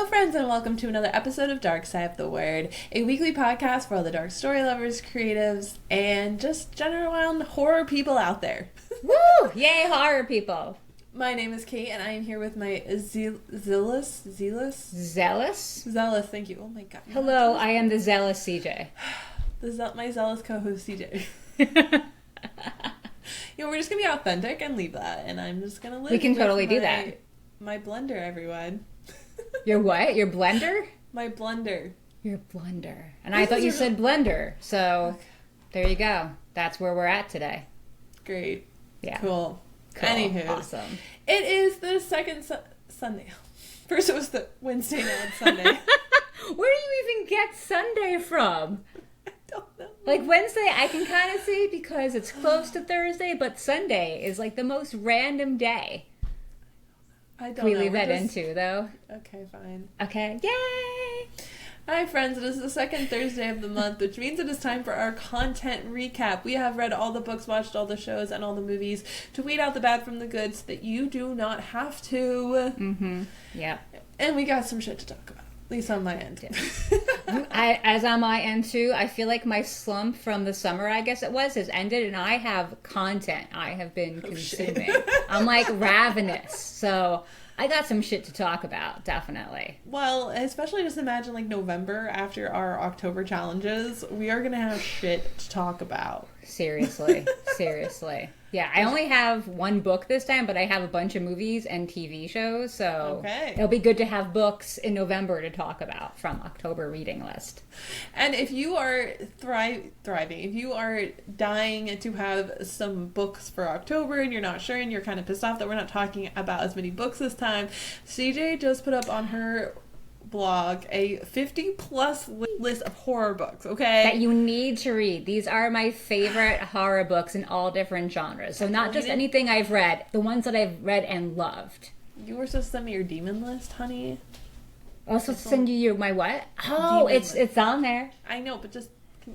friends, and welcome to another episode of Dark Side of the Word, a weekly podcast for all the dark story lovers, creatives, and just general horror people out there. Woo! Yay, horror people. My name is Kait, and I am here with my zealous, thank you. Oh my god. Hello, I am the zealous CJ. My zealous co-host CJ. We're just gonna be authentic and leave that, and I'm just gonna live. We can totally do that. My blender, everyone. Your what? Your blender? My blender. Your blender. And I thought you said blender. So, there you go. That's where we're at today. Great. Yeah. Cool. Anywho. Awesome. It is the second Sunday. First it was the Wednesday, now it's Sunday. Where do you even get Sunday from? I don't know. Like Wednesday I can kind of see because it's close to Thursday, but Sunday is like the most random day. I don't Can we know. leave that in too, though? Okay, fine. Okay. Yay! Hi, friends. It is the second Thursday of the month, which means it is time for our content recap. We have read all the books, watched all the shows, and all the movies to weed out the bad from the good so that you do not have to. Mm-hmm. Yeah. And we got some shit to talk about. At least on my end. As on my end too, I feel like my slump from the summer, I guess it was, has ended, and I have content I have been consuming. I'm like ravenous, so I got some shit to talk about, definitely. Well, especially just imagine like November after our October challenges, we are gonna have shit to talk about. Seriously. Yeah, I only have one book this time, but I have a bunch of movies and TV shows, so it'll be good to have books in November to talk about from October reading list. And if you are thriving, if you are dying to have some books for October and you're not sure and you're kind of pissed off that we're not talking about as many books this time, CJ just put up on her blog a 50+ list of horror books, okay? That you need to read. These are my favorite horror books in all different genres. So not just anything I've read, the ones that I've read and loved. You were supposed to send me your demon list, honey. I was supposed to send you my what? Oh, it's on there. I know, but just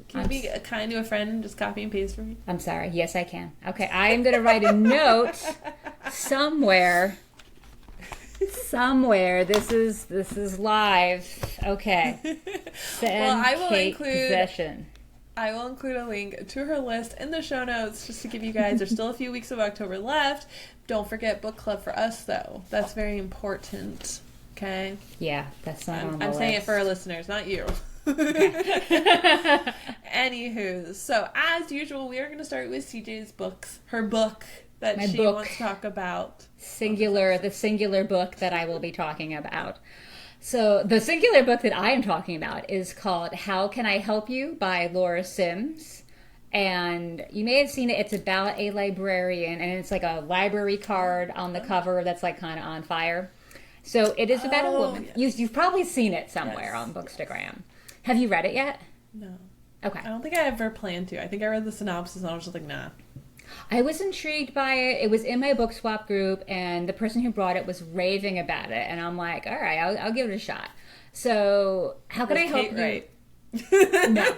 can you be kind to a friend and just copy and paste for me? I'm sorry. Yes, I can. Okay, I am going to write a note somewhere. This is live. Okay. Well, I will include a link to her list in the show notes just to give you guys. There's still a few weeks of October left. Don't forget book club for us, though. That's very important. Okay. Yeah, that's not on the list. I'm saying it for our listeners, not you. Anywho, so as usual, we are going to start with CJ's books. Her book that she wants to talk about. The singular book that I will be talking about. So the singular book that I am talking about is called How Can I Help You by Laura Sims. And you may have seen it. It's about a librarian, and it's like a library card on the cover that's like kind of on fire. So it is about a woman. Yes. You've probably seen it somewhere on Bookstagram. Have you read it yet? No. Okay. I don't think I ever planned to. I think I read the synopsis and I was just like, nah. I was intrigued by it. It was in my book swap group, and the person who brought it was raving about it. And I'm like, all right, I'll give it a shot. So, how can I help you? Right? No.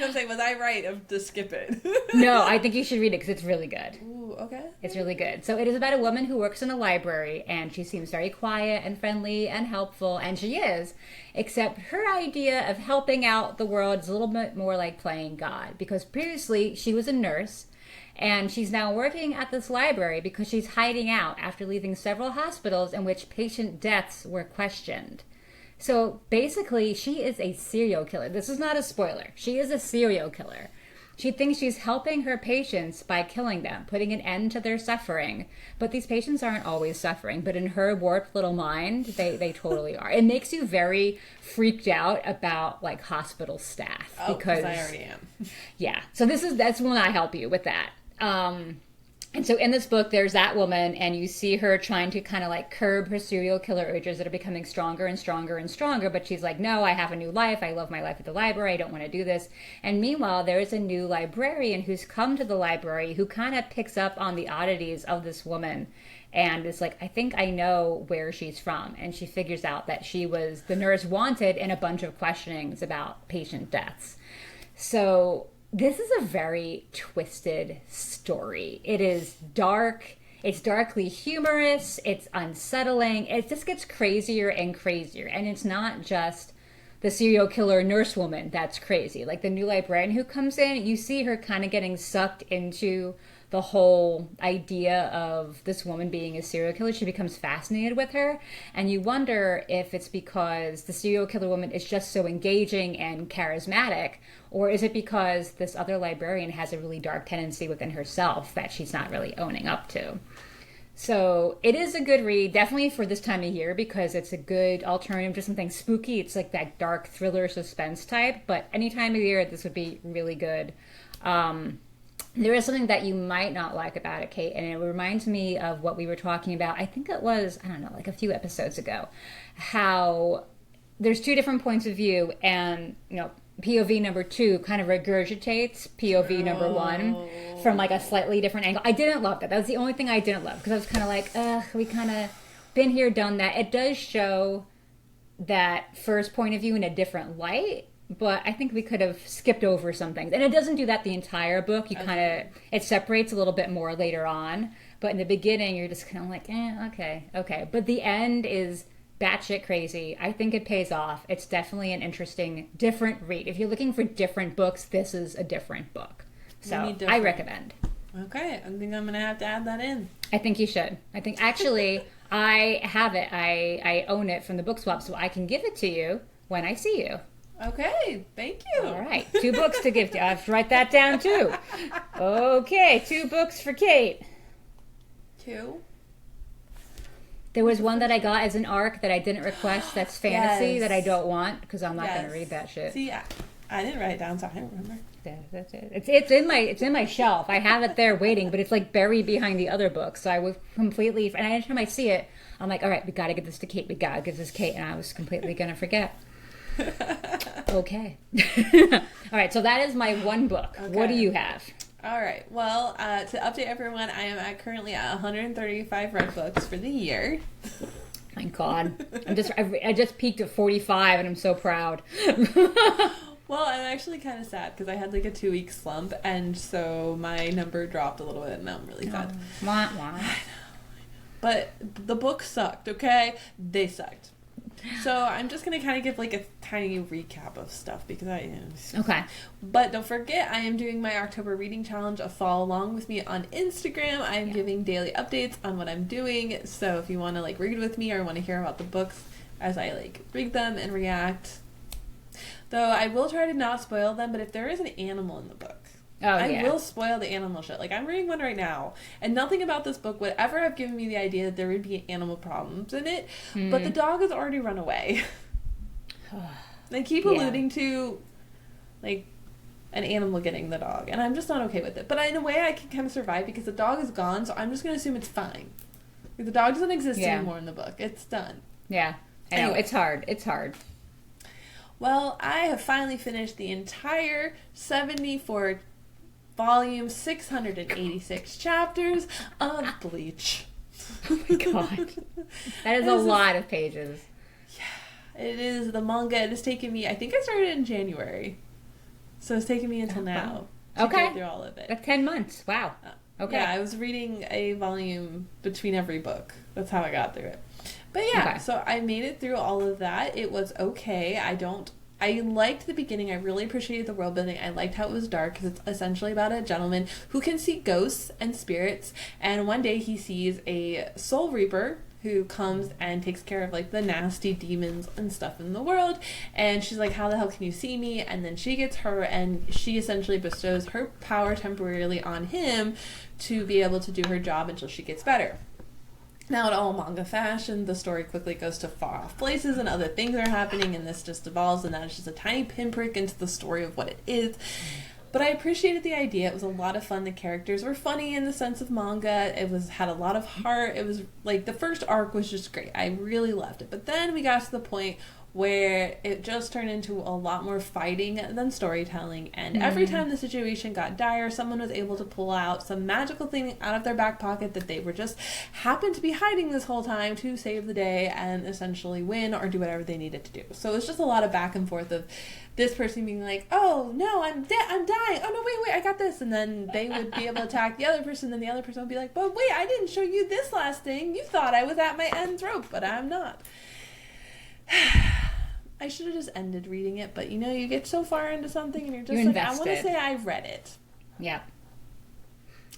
I'm saying, was I right to skip it? No, I think you should read it because it's really good. Ooh, okay. It's really good. So it is about a woman who works in a library, and she seems very quiet and friendly and helpful, and she is, except her idea of helping out the world is a little bit more like playing God, because previously she was a nurse, and she's now working at this library because she's hiding out after leaving several hospitals in which patient deaths were questioned. So basically, she is a serial killer. This is not a spoiler. She is a serial killer. She thinks she's helping her patients by killing them, putting an end to their suffering. But these patients aren't always suffering. But in her warped little mind, they totally are. It makes you very freaked out about like hospital staff. Because I already am. Yeah. So that's when I help you with that. And so in this book, there's that woman, and you see her trying to kind of like curb her serial killer urges that are becoming stronger and stronger and stronger. But she's like, no, I have a new life. I love my life at the library. I don't want to do this. And meanwhile, there is a new librarian who's come to the library who kind of picks up on the oddities of this woman. And it's like, I think I know where she's from. And she figures out that she was the nurse wanted in a bunch of questionings about patient deaths. So this is a very twisted story. It is dark. It's darkly humorous. It's unsettling. It just gets crazier and crazier. And it's not just the serial killer nurse woman that's crazy. Like the new librarian who comes in, you see her kind of getting sucked into the whole idea of this woman being a serial killer. She becomes fascinated with her, and you wonder if it's because the serial killer woman is just so engaging and charismatic, or is it because this other librarian has a really dark tendency within herself that she's not really owning up to. So it is a good read, definitely for this time of year, because it's a good alternative to something spooky. It's like that dark thriller suspense type, but any time of year this would be really good. There is something that you might not like about it, Kate, and it reminds me of what we were talking about. I think it was, I don't know, like a few episodes ago, how there's two different points of view, and, you know, POV number 2 kind of regurgitates POV number 1 from like a slightly different angle. I didn't love that. That was the only thing I didn't love, because I was kind of like, we kind of been here, done that. It does show that first point of view in a different light, but I think we could have skipped over some things. And it doesn't do that the entire book. You kind of, it separates a little bit more later on. But in the beginning, you're just kind of like, okay. But the end is batshit crazy. I think it pays off. It's definitely an interesting, different read. If you're looking for different books, this is a different book. So I recommend. Okay, I think I'm going to have to add that in. I think you should. I think, actually, I have it. I own it from the book swap, so I can give it to you when I see you. Okay, thank you. All right, 2 books to give to you. I have to write that down too. Okay, 2 books for Kate. 2? There was one that I got as an ARC that I didn't request. That's fantasy that I don't want, because I'm not going to read that shit. See, I didn't write it down, so I don't remember. Yeah, that's it. It's in my shelf. I have it there waiting, but it's like buried behind the other books. So I was completely, and anytime I see it, I'm like, all right, we got to get this to Kate. We got to give this to Kate, and I was completely going to forget. Okay. All right, so that is my one book. Okay. What do you have? All right. Well, to update everyone, I am currently at 135 read books for the year. My God, I just peaked at 45, and I'm so proud. Well, I'm actually kind of sad because I had like a 2-week slump, and so my number dropped a little bit, and now I'm really sad. Wah, wah. I know. But the book sucked. Okay, they sucked. So I'm just going to kind of give like a tiny recap of stuff because Okay. But don't forget, I am doing my October reading challenge. Follow along with me on Instagram. I'm giving daily updates on what I'm doing. So if you want to like read with me or want to hear about the books as I like read them and react. Though I will try to not spoil them, but if there is an animal in the book, I will spoil the animal shit. Like, I'm reading one right now, and nothing about this book would ever have given me the idea that there would be animal problems in it, but the dog has already run away. They keep alluding to, like, an animal getting the dog, and I'm just not okay with it. But in a way, I can kind of survive because the dog is gone, so I'm just going to assume it's fine. Like, the dog doesn't exist anymore in the book. It's done. Yeah, I know. Anyway. It's hard. Well, I have finally finished the entire 74 volume, 686 chapters of Bleach. Oh my God. That is a lot of pages. Yeah, it is. The manga, it has taken me, I think I started in January. So it's taken me until now to get through all of it. That's 10 months. Wow. Okay. Yeah, I was reading a volume between every book. That's how I got through it. But yeah, so I made it through all of that. It was okay. I liked the beginning. I really appreciated the world building. I liked how it was dark because it's essentially about a gentleman who can see ghosts and spirits. And one day he sees a soul reaper who comes and takes care of like the nasty demons and stuff in the world. And she's like, how the hell can you see me? And then she gets her, and she essentially bestows her power temporarily on him to be able to do her job until she gets better. Now, in all manga fashion, the story quickly goes to far-off places and other things are happening, and this just evolves, and that is just a tiny pinprick into the story of what it is. But I appreciated the idea. It was a lot of fun. The characters were funny in the sense of manga. It had a lot of heart. It was, like, the first arc was just great. I really loved it. But then we got to the point where it just turned into a lot more fighting than storytelling. And every time the situation got dire, someone was able to pull out some magical thing out of their back pocket that they were just happened to be hiding this whole time to save the day and essentially win or do whatever they needed to do. So it was just a lot of back and forth of this person being like, oh no, I'm dying. Oh no, wait, I got this. And then they would be able to attack the other person, and the other person would be like, but wait, I didn't show you this last thing. You thought I was at my end rope, but I'm not. I should have just ended reading it, but you get so far into something and you're just like, I want to say I've read it. Yeah.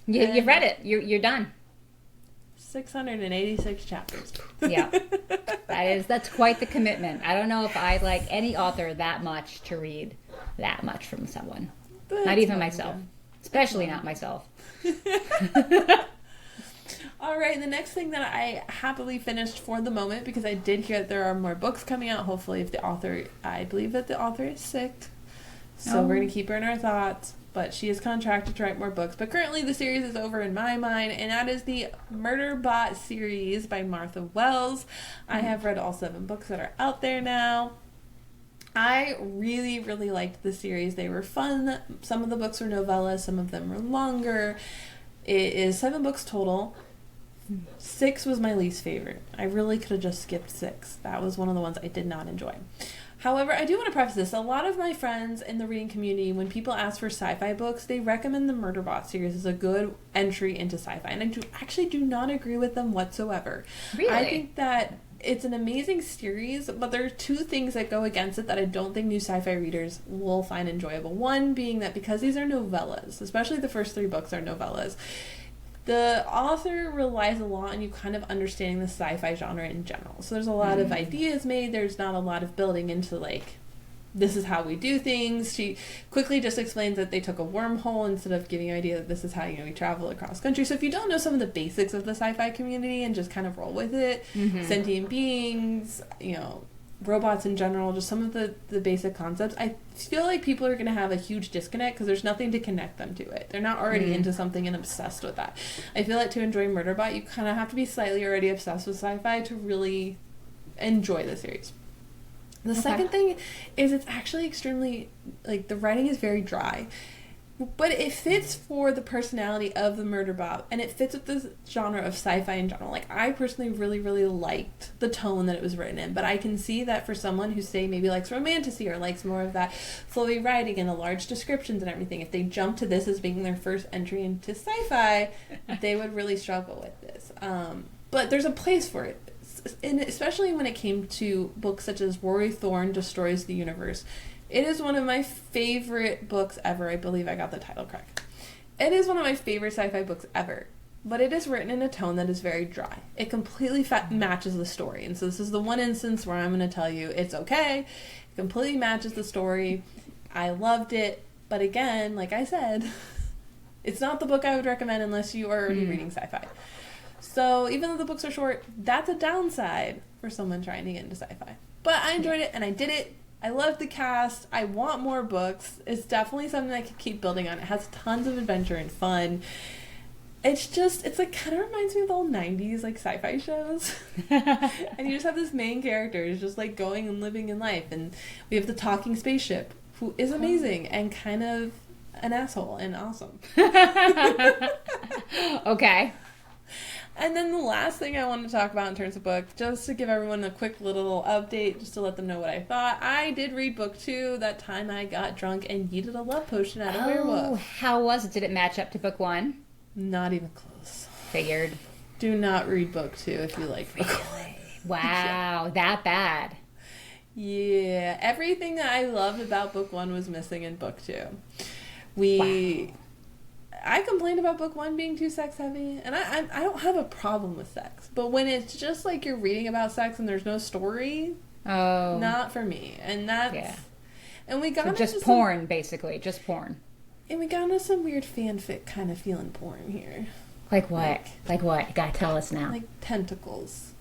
You've read it. You're done. 686 chapters. Yeah. That's quite the commitment. I don't know if I like any author that much to read that much from someone. Not even myself. Especially not myself. All right, the next thing that I happily finished for the moment, because I did hear that there are more books coming out, hopefully I believe that the author is sick, so we're going to keep her in our thoughts, but she is contracted to write more books. But currently the series is over in my mind, and that is the Murderbot series by Martha Wells. I have read all 7 books that are out there now. I really, really liked the series. They were fun. Some of the books were novellas, some of them were longer. It is 7 books total. 6 was my least favorite. I really could have just skipped 6. That was one of the ones I did not enjoy. However, I do want to preface this. A lot of my friends in the reading community, when people ask for sci-fi books, they recommend the Murderbot series as a good entry into sci-fi. And I actually do not agree with them whatsoever. Really? I think that it's an amazing series, but there are 2 things that go against it that I don't think new sci-fi readers will find enjoyable. One being that because these are novellas, especially the first 3 books are novellas, the author relies a lot on you kind of understanding the sci-fi genre in general. So there's a lot of ideas made. There's not a lot of building into, like, this is how we do things. She quickly just explains that they took a wormhole instead of giving you an idea that this is how we travel across country. So if you don't know some of the basics of the sci-fi community and just kind of roll with it, sentient beings, robots in general, just some of the basic concepts, I feel like people are going to have a huge disconnect because there's nothing to connect them to it. They're not already into something and obsessed with that. I feel like to enjoy Murderbot, you kind of have to be slightly already obsessed with sci-fi to really enjoy the series. The second thing is it's actually extremely, the writing is very dry. But it fits for the personality of the Murderbot, and it fits with the genre of sci-fi in general. I personally really, really liked the tone that it was written in, but I can see that for someone who, say, maybe likes romantasy or likes more of that flowy writing and the large descriptions and everything, if they jump to this as being their first entry into sci-fi, they would really struggle with this. But there's a place for it, and especially when it came to books such as Rory Thorne Destroys the Universe. It is one of my favorite books ever. I believe I got the title correct. It is one of my favorite sci-fi books ever, but it is written in a tone that is very dry. It completely matches the story, and so this is the one instance where I'm going to tell you it's okay. It completely matches the story. I loved it, but again, like I said, it's not the book I would recommend unless you are already reading sci-fi. So even though the books are short, that's a downside for someone trying to get into sci-fi. But I enjoyed it, and I did it. I love the cast. I want more books. It's definitely something I could keep building on. It has tons of adventure and fun. It's kind of reminds me of old 90s, sci-fi shows. And you just have this main character who's just, going and living in life. And we have the talking spaceship, who is amazing and kind of an asshole and awesome. Okay. And then the last thing I want to talk about in terms of book, just to give everyone a quick little update, just to let them know what I thought. I did read book 2 that time I got drunk and yeeted a love potion at a werewolf. How was it? Did it match up to book 1? Not even close. Figured. Do not read book 2 if you like book 1. Wow, that bad. Yeah, everything that I loved about book 1 was missing in book 2. I complained about book 1 being too sex heavy, and I don't have a problem with sex, but when it's just you're reading about sex and there's no story, not for me. And that's and we got just porn, basically, just porn. And we got into some weird fanfic kind of feeling porn here. Like what? Like what? You gotta tell us now. Like tentacles.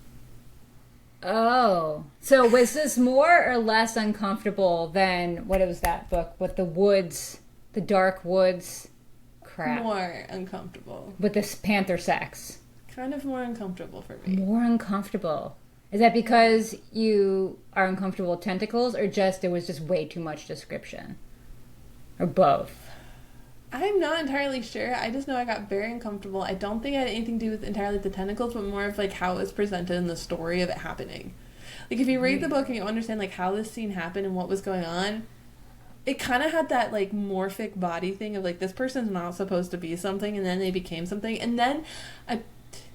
Oh, so was this more or less uncomfortable than what was that book with the woods, the dark woods? Crap. More uncomfortable. With this panther sex. Kind of more uncomfortable for me. More uncomfortable. Is that because you are uncomfortable with tentacles, or just there was just way too much description? Or both? I'm not entirely sure. I just know I got very uncomfortable. I don't think it had anything to do with entirely the tentacles, but more of like how it was presented in the story of it happening. Like if you read the book and you understand like how this scene happened and what was going on, it kind of had that like morphic body thing of like this person's not supposed to be something and then they became something. And then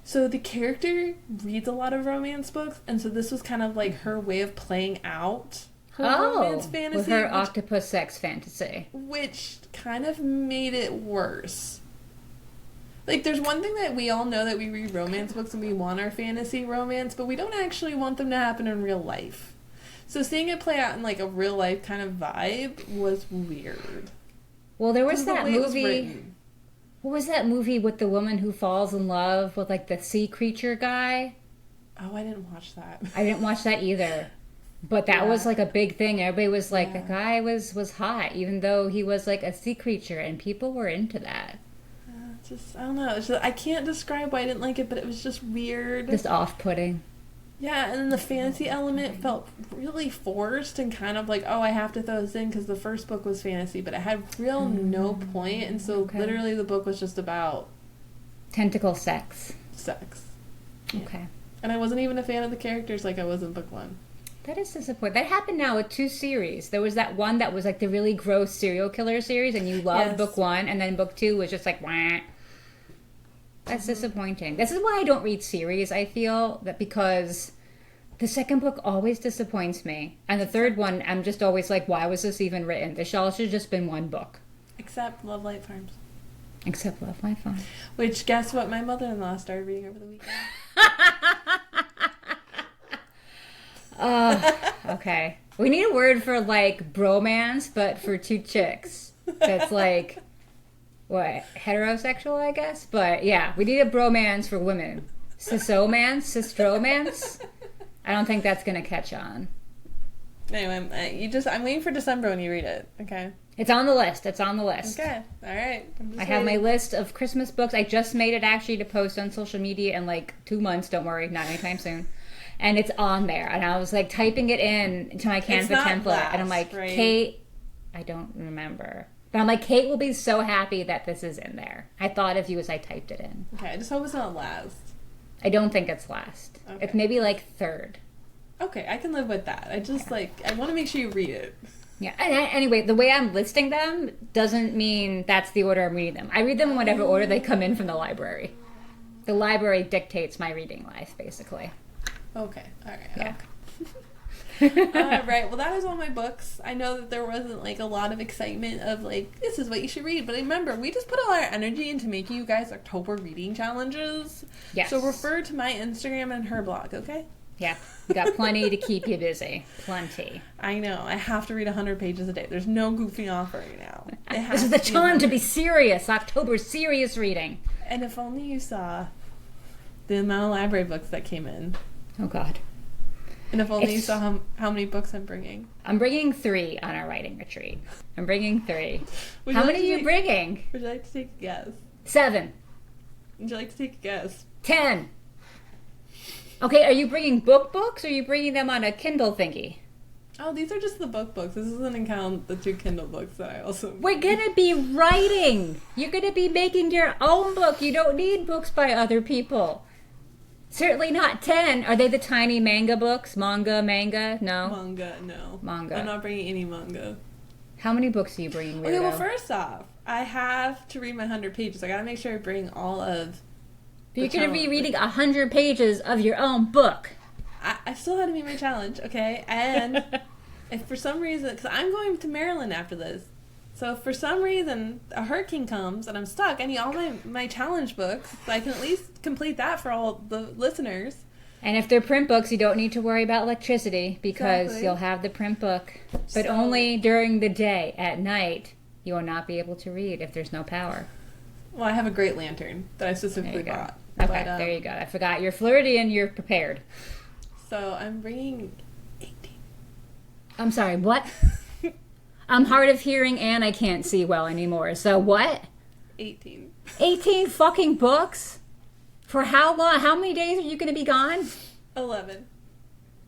so the character reads a lot of romance books, and so this was kind of like her way of playing out her romance fantasy. With her octopus sex fantasy. Which kind of made it worse. Like, there's one thing that we all know, that we read romance books and we want our fantasy romance, but we don't actually want them to happen in real life. So seeing it play out in, like, a real life kind of vibe was weird. Well, there was that movie... What was that movie with the woman who falls in love with, like, the sea creature guy? Oh, I didn't watch that. I didn't watch that either. But that was, like, a big thing. Everybody was like, the guy was hot, even though he was, like, a sea creature, and people were into that. I don't know. It's just, I can't describe why I didn't like it, but it was just weird. Just off-putting. Yeah, and then the fantasy element felt really forced and kind of like, oh, I have to throw this in because the first book was fantasy, but it had no point, and so literally the book was just about... tentacle sex. Sex. Okay. And I wasn't even a fan of the characters like I was in book one. That is disappointing. That happened now with 2 series. There was that one that was like the really gross serial killer series, and you loved book 1, and then book 2 was just like, wah. That's disappointing. This is why I don't read series, I feel, that because the second book always disappoints me. And the third one, I'm just always like, why was this even written? This should have just been one book. Except Love Light Farms. Except Love Light Farms. Which, guess what my mother-in-law started reading over the weekend? Okay. We need a word for, like, bromance, but for 2 chicks. That's, like, what, heterosexual, I guess? But, yeah, we need a bromance for women. Cisomance? Sistromance? I don't think that's going to catch on. Anyway, I'm waiting for December when you read it, okay? It's on the list. It's on the list. Okay. All right. I have my list of Christmas books. I just made it, actually, to post on social media in, like, 2 months. Don't worry. Not anytime soon. And it's on there. And I was, like, typing it in to my Canva template. Blast, and I'm like, right? Kait, I don't remember. But I'm like, Kait will be so happy that this is in there. I thought of you as I typed it in. Okay, I just hope it's not last. I don't think it's last. Okay. It's maybe, like, 3rd. Okay, I can live with that. I just, I want to make sure you read it. Yeah. And anyway, the way I'm listing them doesn't mean that's the order I'm reading them. I read them in whatever order they come in from the library. The library dictates my reading life, basically. Okay. All right. Yeah. Okay. Right. Well, that is all my books. I know that there wasn't like a lot of excitement of like, this is what you should read. But remember, we just put a lot of energy into making you guys October reading challenges. Yes. So refer to my Instagram and her blog, okay? Yeah. We got plenty to keep you busy. Plenty. I know. I have to read 100 pages a day. There's no goofing off right now. This is the time to be serious. October's serious reading. And if only you saw the amount of library books that came in. Oh, God. And if only you saw how many books I'm bringing. I'm bringing 3 on our writing retreat. I'm bringing 3. How many are you bringing? Would you like to take a guess? 7. Would you like to take a guess? 10. Okay, are you bringing books, or are you bringing them on a Kindle thingy? Oh, these are just the books. This doesn't count the 2 Kindle books that I also... We're gonna be writing! You're gonna be making your own book. You don't need books by other people. Certainly not 10. Are they the tiny manga books? Manga? No? Manga, no. Manga. I'm not bringing any manga. How many books are you bringing, Weirdo? Okay, well, first off, I have to read my 100 pages. I gotta make sure I bring all of... You're going to be reading 100 pages of your own book. I still had to meet my challenge, okay? And if for some reason... Because I'm going to Maryland after this. So if for some reason a hurricane comes and I'm stuck, I need all my challenge books so I can at least complete that for all the listeners. And if they're print books, you don't need to worry about electricity because you'll have the print book. But only during the day. At night, you will not be able to read if there's no power. Well, I have a great lantern that I specifically bought. Okay, there you go. I forgot. You're flirty and you're prepared. So I'm bringing 18. I'm sorry, what? I'm hard of hearing and I can't see well anymore. So what? 18. 18 fucking books? For how long? How many days are you going to be gone? 11.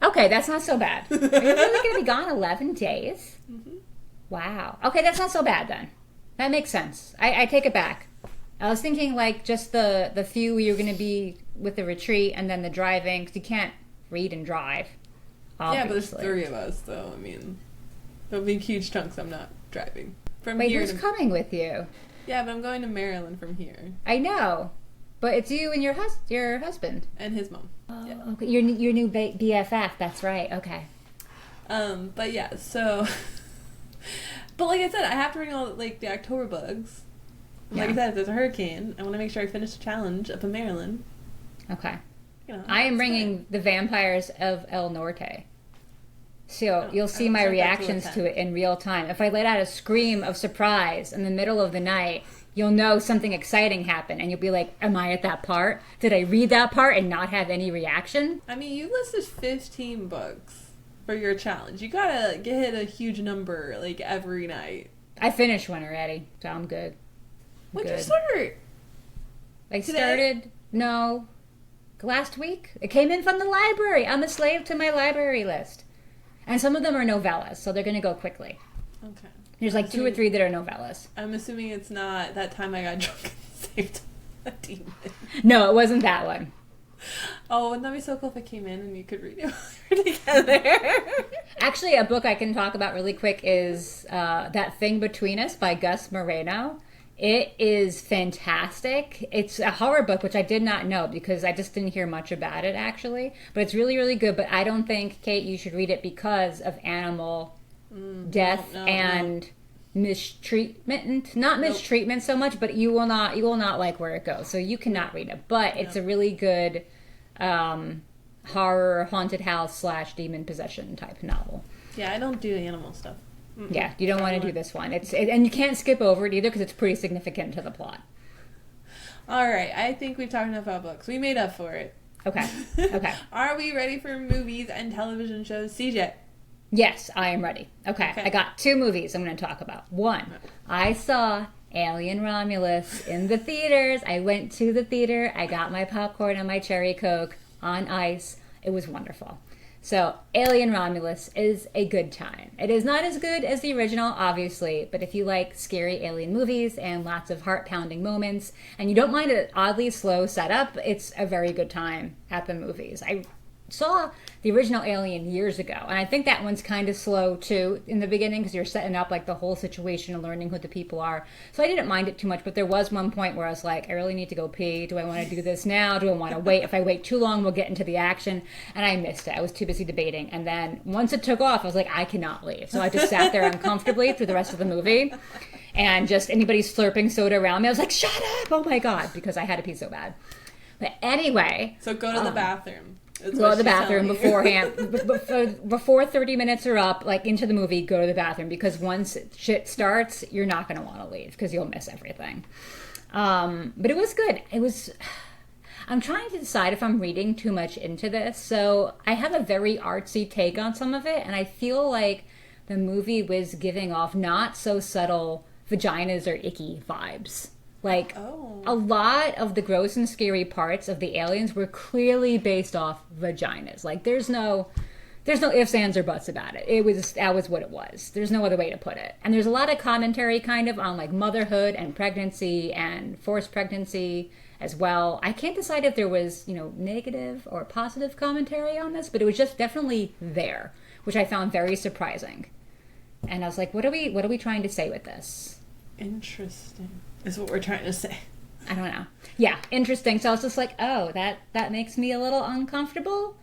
Okay, that's not so bad. Are you really going to be gone 11 days? Mm-hmm. Wow. Okay, that's not so bad then. That makes sense. I take it back. I was thinking like just the few you're going to be with the retreat and then the driving, because you can't read and drive. Obviously. Yeah, but there's 3 of us, so I mean, there'll be huge chunks I'm not driving. From Wait, here who's coming with you? Yeah, but I'm going to Maryland from here. I know, but it's you and your husband And his mom. Oh, Yeah. okay. Your new BFF. That's right. Okay. But yeah, so... But like I said, I have to bring all, like, the October bugs. Like I said, if there's a hurricane, I want to make sure I finish the challenge up in Maryland. Okay. You know, I am bringing the Vampires of El Norte. So you'll see my reactions to it in real time. If I let out a scream of surprise in the middle of the night, you'll know something exciting happened, and you'll be like, am I at that part? Did I read that part and not have any reaction? I mean, you listed 15 books for your challenge. You gotta hit a huge number, like, every night. I finished one already, so I'm good. When'd you start? I started, no, last week. It came in from the library. I'm a slave to my library list. And some of them are novellas, so they're going to go quickly. Okay. There's like 2 or 3 that are novellas. I'm assuming it's not that time I got drunk and saved a demon. No, it wasn't that one. Oh, wouldn't that be so cool if it came in and you could read it while we were together? Actually, a book I can talk about really quick is That Thing Between Us by Gus Moreno. It is fantastic. It's a horror book, which I did not know because I just didn't hear much about it, actually. But it's really, really good. But I don't think, Kate, you should read it because of animal death and mistreatment. Not mistreatment so much, but you will not like where it goes. So you cannot read it. But it's a really good horror, haunted house / demon possession type novel. Yeah, I don't do animal stuff. Mm-mm. Yeah, you don't want to do this one. And you can't skip over it either because it's pretty significant to the plot. All right, I think we've talked enough about books. We made up for it. Okay. Okay. Are we ready for movies and television shows, CJ? Yes, I am ready. Okay. I got 2 movies I'm going to talk about. One, I saw Alien Romulus in the theaters. I went to the theater. I got my popcorn and my cherry Coke on ice. It was wonderful. So, Alien Romulus is a good time. It is not as good as the original, obviously, but if you like scary alien movies and lots of heart-pounding moments, and you don't mind an oddly slow setup, it's a very good time at the movies. I saw the original Alien years ago, and I think that one's kind of slow too in the beginning because you're setting up like the whole situation and learning who the people are. So I didn't mind it too much, but there was one point where I was like, I really need to go pee. Do I want to do this now? Do I want to wait? If I wait too long, we'll get into the action. And I missed it. I was too busy debating. And then once it took off, I was like, I cannot leave. So I just sat there uncomfortably through the rest of the movie. And just anybody's slurping soda around me, I was like, shut up! Oh my God, because I had to pee so bad. But anyway. So go to the bathroom. Go to the bathroom beforehand. Before 30 minutes are up, like into the movie, go to the bathroom because once shit starts, you're not going to want to leave because you'll miss everything. But it was good. I'm trying to decide if I'm reading too much into this. So I have a very artsy take on some of it, and I feel like the movie was giving off not so subtle vaginas or icky vibes. Like, a lot of the gross and scary parts of the aliens were clearly based off vaginas. Like, there's no ifs, ands, or buts about it. That was what it was. There's no other way to put it. And there's a lot of commentary kind of on, like, motherhood and pregnancy and forced pregnancy as well. I can't decide if there was, negative or positive commentary on this, but it was just definitely there, which I found very surprising. And I was like, what are we trying to say with this? Interesting. Is what we're trying to say. I don't know. Yeah, interesting. So I was just like, oh, that makes me a little uncomfortable.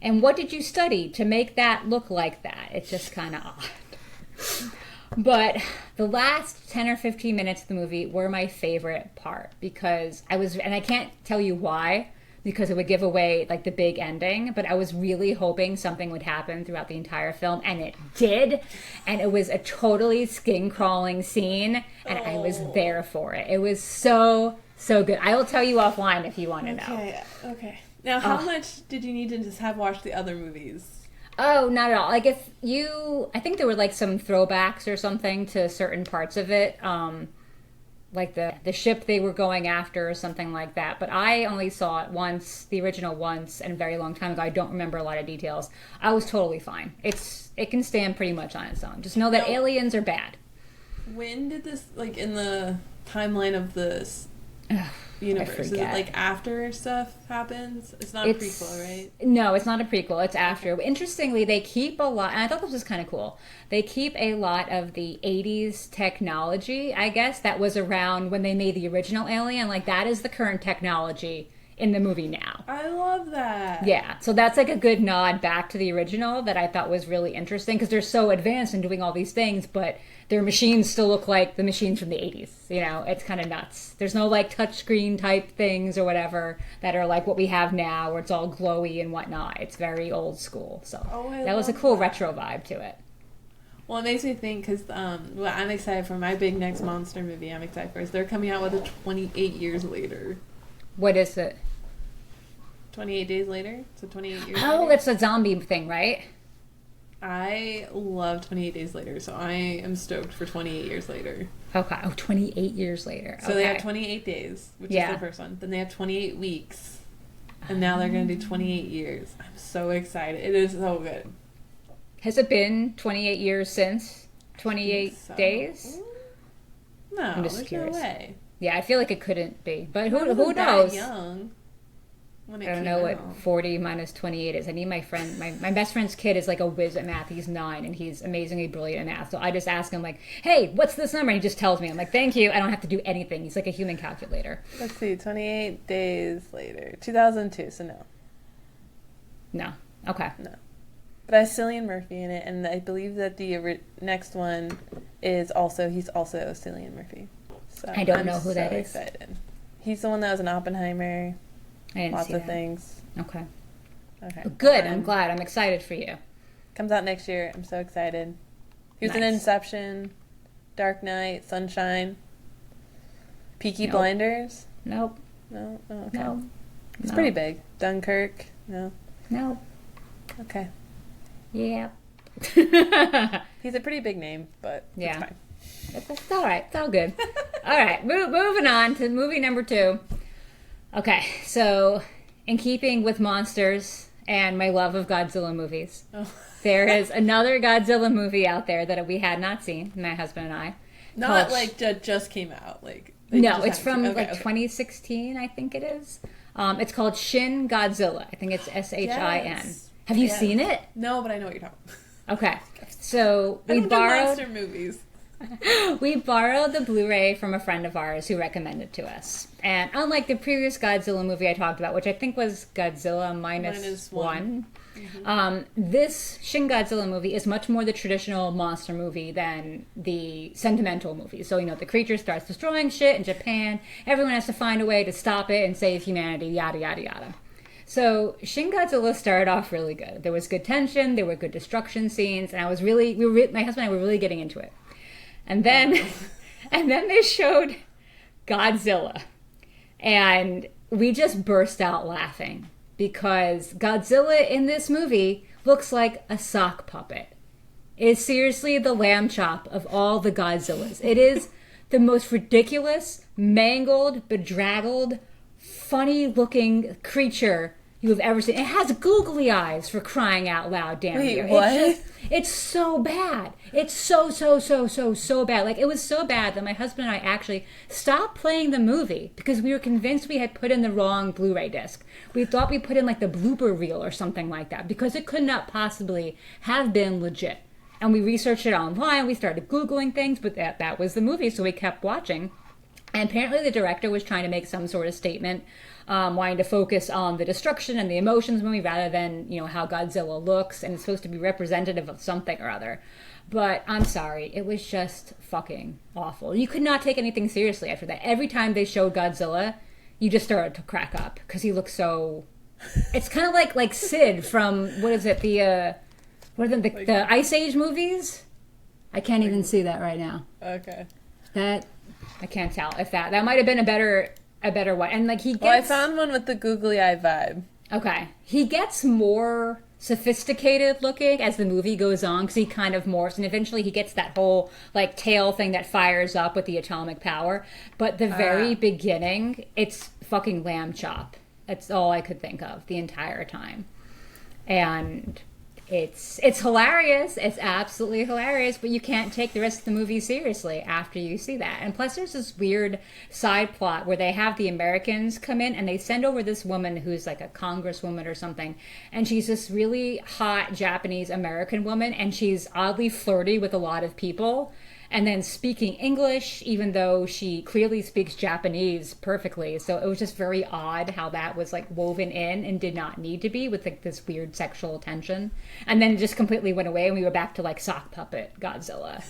And what did you study to make that look like that? It's just kind of odd. But the last 10 or 15 minutes of the movie were my favorite part because and I can't tell you why, because it would give away like the big ending, but I was really hoping something would happen throughout the entire film, and it did. And it was a totally skin-crawling scene, and I was there for it. It was so good. I will tell you offline if you want to know. Okay. Now, how much did you need to just have watched the other movies? Oh, not at all. Like, I think there were like some throwbacks or something to certain parts of it. like the ship they were going after or something like that. But I only saw it once, the original once, and a very long time ago. I don't remember a lot of details. I was totally fine. It can stand pretty much on its own. Just know that aliens are bad. When did this, like, in the timeline of this universe, is it like after stuff happens? It's not a prequel, right? No, it's not a prequel. It's after. Interestingly, they keep a lot, and I thought this was kind of cool. They keep a lot of the 80s technology, I guess, that was around when they made the original Alien. Like, that is the current technology in the movie now. I love that. Yeah, so that's like a good nod back to the original that I thought was really interesting, because they're so advanced in doing all these things, but their machines still look like the machines from the 80s. You know, it's kind of nuts. There's no like touchscreen type things or whatever that are like what we have now, where it's all glowy and whatnot. It's very old school. So that was a cool retro vibe to it. Well, it makes me think, because what I'm excited for, my big next monster movie I'm excited for, is they're coming out with a 28 years later. What is it? 28 days later? So 28 years later? Oh, that's a zombie thing, right? I love 28 Days Later, so I am stoked for 28 Years Later. Okay. Oh, 28 years later. So they have 28 days, which is the first one. Then they have 28 weeks. And now they're going to do 28 years. I'm so excited. It is so good. Has it been 28 years since 28 days? No, I'm just there's curious. no way. Yeah, I feel like it couldn't be. But who That knows? Young when it I don't know what 40 minus 28 is. I need my friend, my best friend's kid is like a whiz at math. He's 9 and he's amazingly brilliant at math. So I just ask him like, hey, what's this number? And he just tells me. I'm like, thank you. I don't have to do anything. He's like a human calculator. Let's see, 28 Days Later. 2002, so no. No. Okay. No. But I have Cillian Murphy in it, and I believe that the next one is also, he's also Cillian Murphy. So I don't know who that is. Excited. He's the one that was in Oppenheimer. I didn't Lots see of that. things. Okay. Okay. Good. I'm glad. I'm excited for you. Comes out next year. I'm so excited. He was in Nice. Inception, Dark Knight, Sunshine, Peaky Blinders. Nope. No? Oh, okay. No. It's No. pretty big. Dunkirk. No? No. Okay. Yeah. He's a pretty big name, but Yeah. it's fine. It's all right. It's all good. All right. Moving on to movie number 2. Okay. So, in keeping with monsters and my love of Godzilla movies, there is another Godzilla movie out there that we had not seen, my husband and I. Not like just came out. Like No, it's from 2016, I think it is. It's called Shin Godzilla. I think it's Shin. Yes. Have you seen it? No, but I know what you're talking about. Okay. So I don't do monster movies. we borrowed the Blu-ray from a friend of ours who recommended it to us. And unlike the previous Godzilla movie I talked about, which I think was Godzilla minus one, this Shin Godzilla movie is much more the traditional monster movie than the sentimental movie. So, the creature starts destroying shit in Japan. Everyone has to find a way to stop it and save humanity, yada, yada, yada. So Shin Godzilla started off really good. There was good tension, there were good destruction scenes, and my husband and I were really getting into it. And then they showed Godzilla, and we just burst out laughing because Godzilla in this movie looks like a sock puppet. It is seriously the lamb chop of all the Godzillas. It is the most ridiculous, mangled, bedraggled, funny-looking creature you have ever seen. It has googly eyes, for crying out loud, damn near. What? It's so bad. It's so bad. Like, it was so bad that my husband and I actually stopped playing the movie because we were convinced we had put in the wrong Blu-ray disc. We thought we put in, like, the blooper reel or something like that because it could not possibly have been legit. And we researched it online. We started Googling things, but that was the movie, so we kept watching. And apparently the director was trying to make some sort of statement, wanting to focus on the destruction and the emotions movie rather than, how Godzilla looks, and it's supposed to be representative of something or other. But I'm sorry, it was just fucking awful. You could not take anything seriously after that. Every time they showed Godzilla, you just started to crack up because he looks so... It's kind of like Sid from, what is it, the Ice Age movies? I can't even see that right now. Okay. I can't tell if that might have been a better one. And like he gets. Well, I found one with the googly eye vibe. Okay, he gets more sophisticated looking as the movie goes on, because he kind of morphs and eventually he gets that whole like tail thing that fires up with the atomic power. But the very beginning, it's fucking lamb chop. That's all I could think of the entire time. And it's hilarious. It's absolutely hilarious, but you can't take the rest of the movie seriously after you see that. And plus there's this weird side plot where they have the Americans come in and they send over this woman who's like a congresswoman or something, and she's this really hot Japanese American woman, and she's oddly flirty with a lot of people, and then speaking English, even though she clearly speaks Japanese perfectly. So it was just very odd how that was like woven in and did not need to be, with like this weird sexual tension. And then it just completely went away and we were back to like sock puppet Godzilla.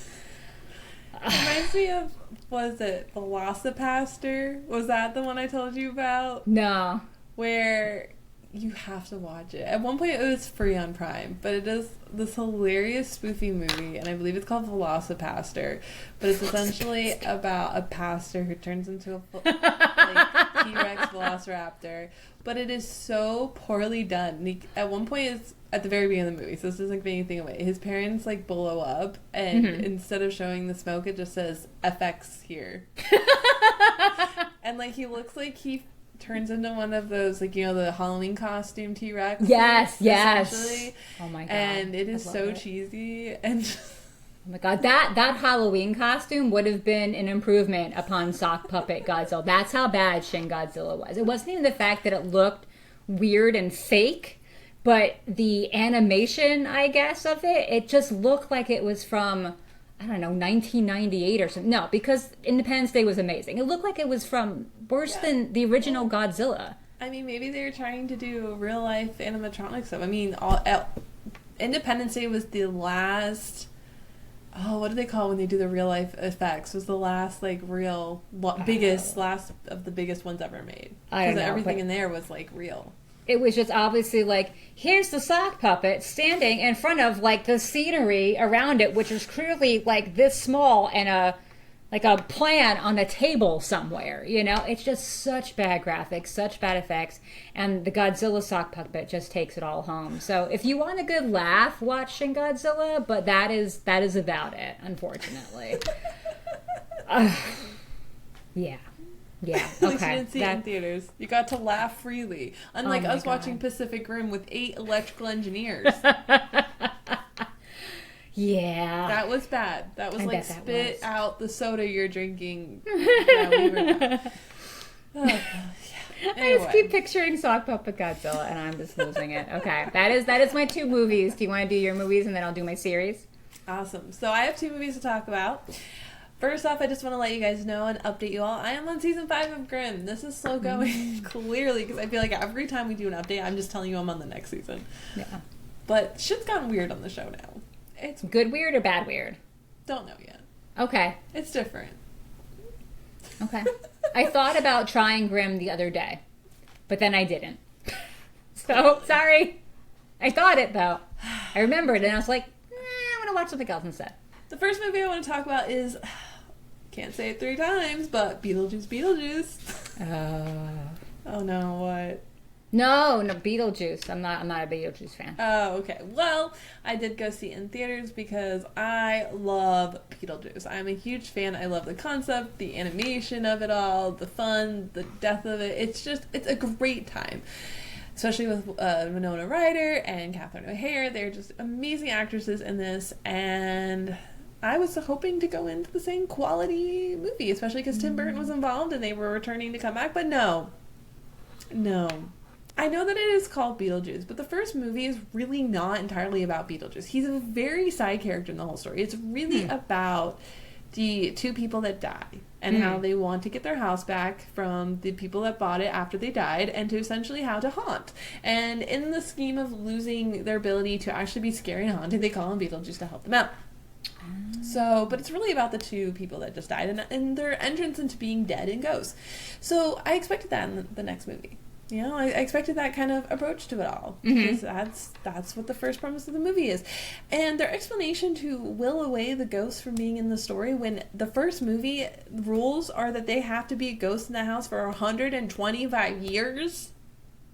Reminds me of, was it Velocipaster? Was that the one I told you about? No. Where you have to watch it. At one point it was free on Prime, but it is this hilarious spoofy movie, and I believe it's called Velocipaster, but it's essentially about a pastor who turns into a like, T-Rex Velociraptor, but it is so poorly done. And at one point, it's at the very beginning of the movie, so this isn't giving anything away, his parents like blow up, and instead of showing the smoke, it just says FX here. And like he looks like he turns into one of those, like, you know, the Halloween costume T-Rex. Yes. Oh my god. And it is so cheesy and oh my god, that Halloween costume would have been an improvement upon sock puppet Godzilla. That's how bad Shin Godzilla was. It wasn't even the fact that it looked weird and fake, but the animation, I guess, of it just looked like it was from, I don't know, 1998 or something. No, because Independence Day was amazing. It looked like it was from worse than the original Godzilla. I mean, maybe they were trying to do real life animatronic stuff. I mean, Independence Day was the last. Oh, what do they call when they do the real life effects? Was the last like real last of the biggest ones ever made. Because everything in there was like real. It was just obviously like, here's the sock puppet standing in front of like the scenery around it, which is clearly like this small, and a plan on a table somewhere, you know? It's just such bad graphics, such bad effects, and the Godzilla sock puppet just takes it all home. So if you want a good laugh, watch Shin Godzilla, but that is about it, unfortunately. Yeah. Yeah, okay. At least you didn't see it in theaters. You got to laugh freely. Unlike us watching Pacific Rim with 8 electrical engineers. Yeah. That was bad. That was like spit out the soda you're drinking. Yeah, we were not. Yeah. Anyway. I just keep picturing sock puppet Godzilla and I'm just losing it. Okay. That is my 2 movies. Do you want to do your movies and then I'll do my series? Awesome. So I have 2 movies to talk about. First off, I just want to let you guys know and update you all. I am on season 5 of Grimm. This is slow going, clearly, because I feel like every time we do an update, I'm just telling you I'm on the next season. Yeah. But shit's gotten weird on the show now. It's good weird or bad weird? Don't know yet. Okay. It's different. Okay. I thought about trying Grimm the other day, but then I didn't. So, sorry. I thought it, though. I remembered, and I was like, I'm going to watch something else instead. The first movie I want to talk about is, can't say it 3 times, but Beetlejuice Beetlejuice. Oh no, what? No, Beetlejuice. I'm not a Beetlejuice fan. Oh, okay. Well, I did go see it in theaters because I love Beetlejuice. I'm a huge fan. I love the concept, the animation of it all, the fun, the death of it. It's a great time. Especially with Winona Ryder and Catherine O'Hara. They're just amazing actresses in this, and I was hoping to go into the same quality movie, especially because Tim Burton was involved and they were returning to come back, but no. I know that it is called Beetlejuice, but the first movie is really not entirely about Beetlejuice. He's a very side character in the whole story. It's really about the 2 people that die and how they want to get their house back from the people that bought it after they died, and to essentially how to haunt. And in the scheme of losing their ability to actually be scary and haunting, they call on Beetlejuice to help them out. So, but it's really about the 2 people that just died and their entrance into being dead and ghosts. So I expected that in the next movie. You know, I expected that kind of approach to it all, because that's what the first premise of the movie is. And their explanation to will away the ghosts from being in the story, when the first movie rules are that they have to be a ghost in the house for 125 years.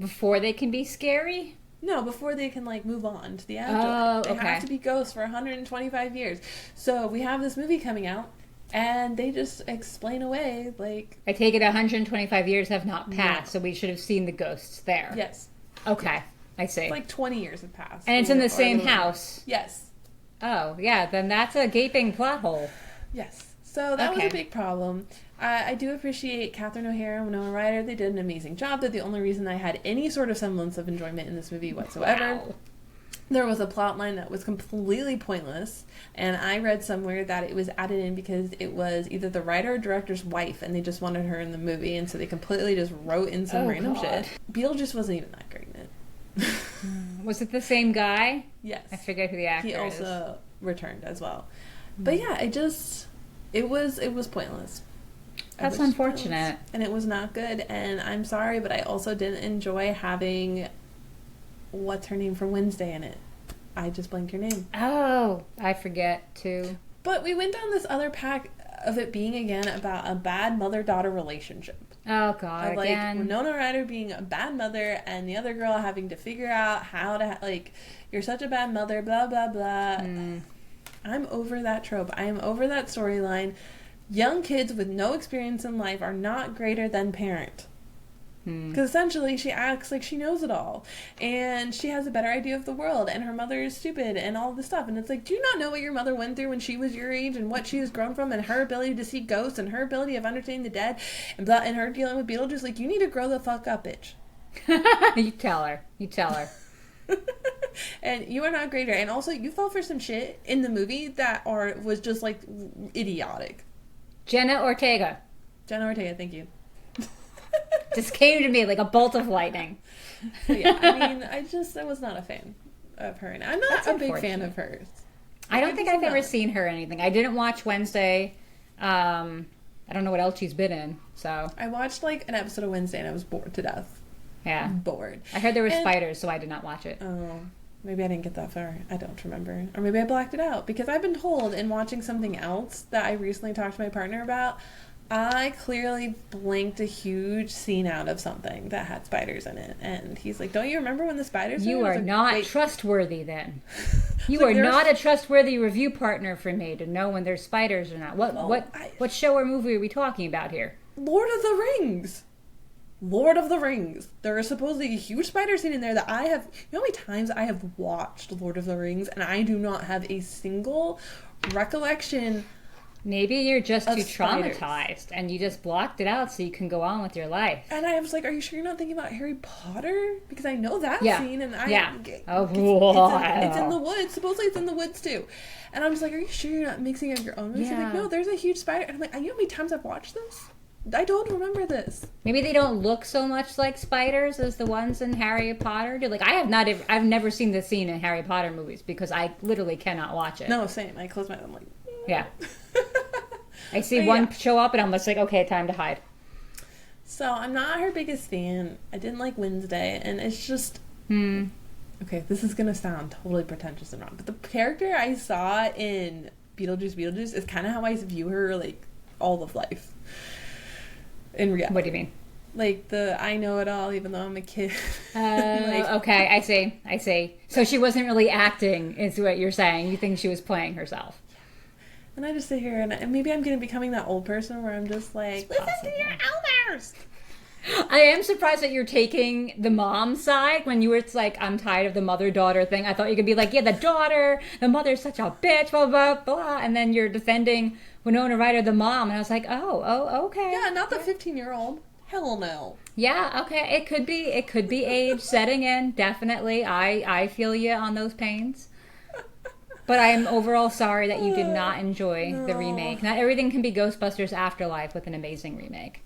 Before they can be scary? No, before they can, like, move on to the afterlife. They have to be ghosts for 125 years. So we have this movie coming out, and they just explain away, like... I take it 125 years have not passed, so we should have seen the ghosts there. Yes. Okay, I see. It's like 20 years have passed. And it's in the same house. Yes. Oh, yeah, then that's a gaping plot hole. Yes. So that was a big problem. I do appreciate Catherine O'Hara and Winona Ryder. They did an amazing job. They're the only reason I had any sort of semblance of enjoyment in this movie whatsoever. Wow. There was a plot line that was completely pointless, and I read somewhere that it was added in because it was either the writer or director's wife, and they just wanted her in the movie, and so they completely just wrote in some random shit. Beetlejuice wasn't even that great in it. Was it the same guy? Yes. I forget who the actor is. He also returned as well. But yeah, it was pointless. That's unfortunate. And it was not good, and I'm sorry, but I also didn't enjoy having what's her name from Wednesday in it. I just blanked her name. Oh, I forget too. But we went down this other path of it being again about a bad mother-daughter relationship. Oh God, of, like, again. Winona Ryder being a bad mother and the other girl having to figure out how to, like, you're such a bad mother, blah, blah, blah. I'm over that trope. I am over that storyline. Young kids with no experience in life are not greater than parent. Because essentially she acts like she knows it all. And she has a better idea of the world. And her mother is stupid and all this stuff. And it's like, do you not know what your mother went through when she was your age? And what she has grown from? And her ability to see ghosts? And her ability of understanding the dead? And blah, and her dealing with Beetlejuice? Like, you need to grow the fuck up, bitch. You tell her. You tell her. And you are not greater. And also, you fell for some shit in the movie that was just, like, idiotic. Jenna Ortega, thank you. just came to me like a bolt of lightning. So yeah, I mean, I was not a fan of her. And I'm not a big fan of hers. I don't think I've ever seen her in anything. I didn't watch Wednesday. I don't know what else she's been in, so. I watched, like, an episode of Wednesday and I was bored to death. Yeah. Bored. I heard there were spiders, so I did not watch it. Oh. Maybe I didn't get that far. I don't remember. Or maybe I blacked it out. Because I've been told in watching something else that I recently talked to my partner about, I clearly blanked a huge scene out of something that had spiders in it. And he's like, don't you remember when the spiders were? You are not trustworthy then. You are not a trustworthy review partner for me to know when there's spiders or not. What show or movie are we talking about here? Lord of the Rings. Lord of the Rings. There is supposedly a huge spider scene in there that I have... You know how many times I have watched Lord of the Rings and I do not have a single recollection. Maybe you're just too traumatized and you just blocked it out so you can go on with your life. And I was like, are you sure you're not thinking about Harry Potter? Because I know that scene and it's in the woods. Supposedly it's in the woods too. And I'm just like, are you sure you're not mixing up your own? And she's like, no, there's a huge spider. And I'm like, you know how many times I've watched this? I don't remember this. Maybe they don't look so much like spiders as the ones in Harry Potter. Like, I've never seen the scene in Harry Potter movies because I literally cannot watch it. No, same. I close my eyes. I'm like, yeah. I see one show up and I'm just like, okay, time to hide. So I'm not her biggest fan. I didn't like Wednesday, and it's just okay. This is gonna sound totally pretentious and wrong, but the character I saw in Beetlejuice is kind of how I view her, like, all of life. In reality. What do you mean? Like I know it all, even though I'm a kid. Okay, I see. So she wasn't really acting, is what you're saying. You think she was playing herself. And I just sit here, and maybe I'm becoming that old person where I'm just like, listen to your elders. I am surprised that you're taking the mom side when you were like, I'm tired of the mother-daughter thing. I thought you could be like, yeah, the mother's such a bitch, blah, blah, blah. And then you're defending Winona Ryder, the mom. And I was like, oh, okay. Yeah, not the 15-year-old. Hell no. Yeah, okay. It could be age setting in, definitely. I feel you on those pains. But I am overall sorry that you did not enjoy the remake. Not everything can be Ghostbusters Afterlife with an amazing remake.